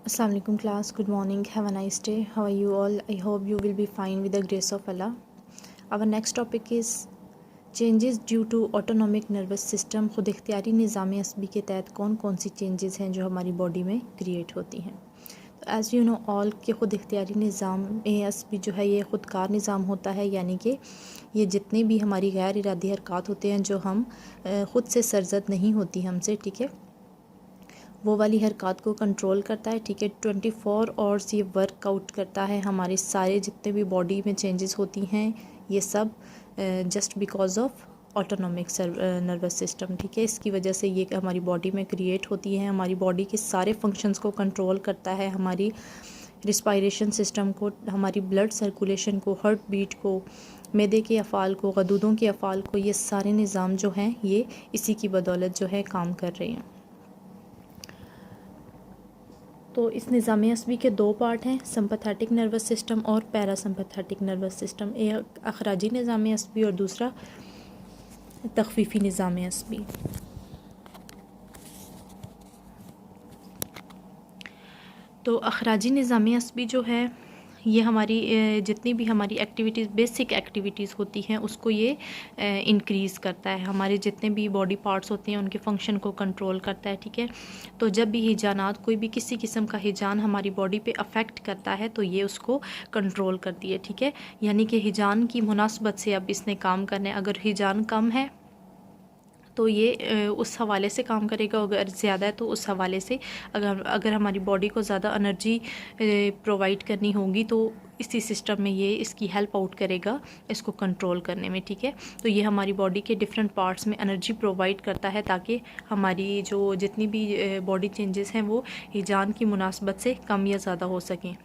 Assalamu alaikum class, good morning, have a nice day. How are you all? I hope you will be fine with the grace of Allah. Our next topic is changes due to autonomic nervous system. खुद इख्तियारी निज़ाम असबी के तहत कौन कौन सी changes हैं जो हमारी body में create होती हैं। तो एज़ यू नो ऑल कि खुद इख्तियारी निज़ाम असबी जो है ये ख़ुदकार निज़ाम होता है, यानी कि ये जितने भी हमारी गैर इरादी हरकत होते हैं जो हम ख़ुद से सरजद नहीं होती हमसे, ठीक है, वो वाली हरकत को कंट्रोल करता है। ठीक है, 24 आवर्स ये वर्कआउट करता है। हमारे सारे जितने भी बॉडी में चेंजेस होती हैं ये सब just because of autonomic nervous system. ठीक है, इसकी वजह से ये हमारी बॉडी में क्रिएट होती है। हमारी बॉडी के सारे फंक्शंस को कंट्रोल करता है, हमारी रिस्पायरेशन सिस्टम को, हमारी ब्लड सर्कुलेशन को, हार्ट बीट को, मैदे के अफ़ाल को, गदूदों के अफ़ाल को, ये सारे निज़ाम जो हैं ये इसी की बदौलत जो है काम कर रहे हैं। तो इस निज़ाम असबी के दो पार्ट हैं, सिंपैथेटिक नर्वस सिस्टम और पैरासिम्पैथेटिक नर्वस सिस्टम। एक अखराजी निज़ाम असबी और दूसरा तख़फ़ीफ़ी निज़ाम असबी। तो अखराजी निज़ाम असबी जो है ये हमारी जितनी भी हमारी एक्टिविटीज़, बेसिक एक्टिविटीज़ होती हैं उसको ये इंक्रीज़ करता है। हमारे जितने भी बॉडी पार्ट्स होते हैं उनके फंक्शन को कंट्रोल करता है। ठीक है, तो जब भी हिजानात, कोई भी किसी किस्म का हिजान हमारी बॉडी पे अफेक्ट करता है तो ये उसको कंट्रोल करती है। ठीक है, यानी कि हिजान की मुनासबत से अब इसने काम करना है। अगर हिजान कम है तो ये उस हवाले से काम करेगा, अगर ज़्यादा है तो उस हवाले से। अगर हमारी बॉडी को ज़्यादा एनर्जी प्रोवाइड करनी होगी तो इसी सिस्टम में ये इसकी हेल्प आउट करेगा इसको कंट्रोल करने में। ठीक है, तो ये हमारी बॉडी के डिफरेंट पार्ट्स में एनर्जी प्रोवाइड करता है ताकि हमारी जो जितनी भी बॉडी चेंजेस हैं वो हिजान की मुनासबत से कम या ज़्यादा हो सकें।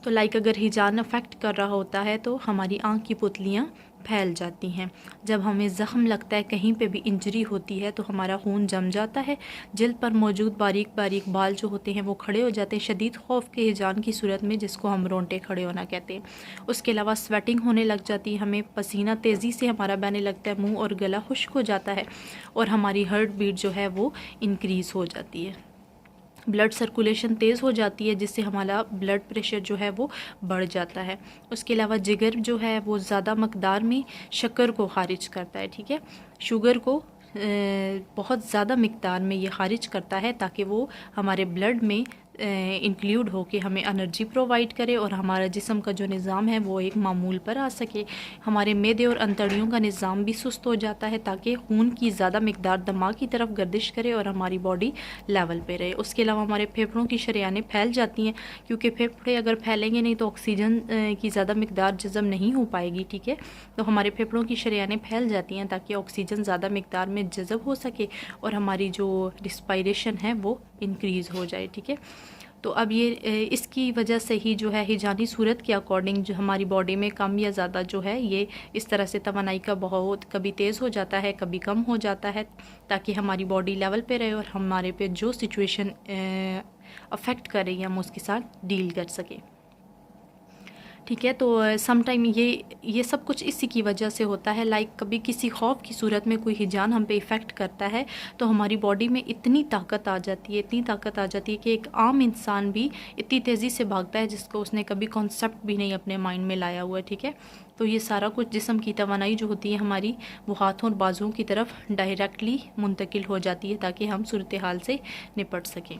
तो लाइक अगर हिजान अफेक्ट कर रहा होता है तो हमारी आँख की पुतलियाँ फैल जाती हैं। जब हमें ज़ख़म लगता है, कहीं पे भी इंजरी होती है तो हमारा खून जम जाता है, जिल्द पर मौजूद बारीक बारीक बाल जो होते हैं वो खड़े हो जाते हैं शदीद खौफ के हिजान की सूरत में, जिसको हम रोंटे खड़े होना कहते हैं। उसके अलावा स्वेटिंग होने लग जाती है, हमें पसीना तेज़ी से हमारा बहने लगता है, मुँह और गला खुश्क हो जाता है और हमारी हार्ट बीट जो है वो इंक्रीज़ हो जाती है। ब्लड सर्कुलेशन तेज़ हो जाती है जिससे हमारा ब्लड प्रेशर जो है वो बढ़ जाता है। उसके अलावा जिगर जो है वो ज़्यादा मकदार में शक्कर को खारिज करता है। ठीक है, शुगर को बहुत ज़्यादा मकदार में ये खारिज करता है ताकि वो हमारे ब्लड में इंक्लूड हो के हमें एनर्जी प्रोवाइड करे और हमारा जिस्म का जो निज़ाम है वो एक मामूल पर आ सके। हमारे मैदे और अंतड़ियों का निज़ाम भी सुस्त हो जाता है ताकि खून की ज़्यादा मकदार दिमाग की तरफ गर्दिश करे और हमारी बॉडी लेवल पे रहे। उसके अलावा हमारे फेफड़ों की शरेयानें फैल जाती हैं, क्योंकि फेफड़े अगर फैलेंगे नहीं तो ऑक्सीजन की ज़्यादा मकदार जज़ब नहीं हो पाएगी। ठीक है, तो हमारे फेफड़ों की शरेयानें फैल जाती हैं ताकि ऑक्सीजन ज़्यादा मकदार में जज़ब हो सके और हमारी जो रिस्पायरेशन है वो इंक्रीज़ हो जाए। ठीक है, तो अब ये इसकी वजह से ही जो है हिजानी सूरत के अकॉर्डिंग जो हमारी बॉडी में कम या ज़्यादा जो है ये इस तरह से तवानाई का बहुत कभी तेज़ हो जाता है, कभी कम हो जाता है, ताकि हमारी बॉडी लेवल पे रहे और हमारे पे जो सिचुएशन अफेक्ट कर रही है हम उसके साथ डील कर सकें। ठीक है, तो सम टाइम ये सब कुछ इसी की वजह से होता है। लाइक कभी किसी खौफ की सूरत में कोई हिजान हम पे इफ़ेक्ट करता है तो हमारी बॉडी में इतनी ताकत आ जाती है, इतनी ताकत आ जाती है कि एक आम इंसान भी इतनी तेज़ी से भागता है जिसको उसने कभी कॉन्सेप्ट भी नहीं अपने माइंड में लाया हुआ है। ठीक है, तो ये सारा कुछ जिस्म की तवानाई जो होती है हमारी वो हाथों और बाजुओं की तरफ डायरेक्टली मुंतकिल हो जाती है ताकि हम सूरत हाल से निपट सकें।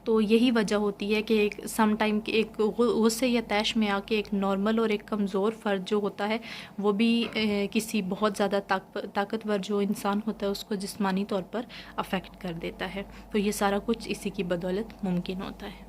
तो यही वजह होती है कि एक सम टाइम के एक गुस्से या तैश में आके एक नॉर्मल और एक कमज़ोर फ़र्द जो होता है वो भी किसी बहुत ज़्यादा ताकतवर जो इंसान होता है उसको जिस्मानी तौर पर अफेक्ट कर देता है। तो ये सारा कुछ इसी की बदौलत मुमकिन होता है।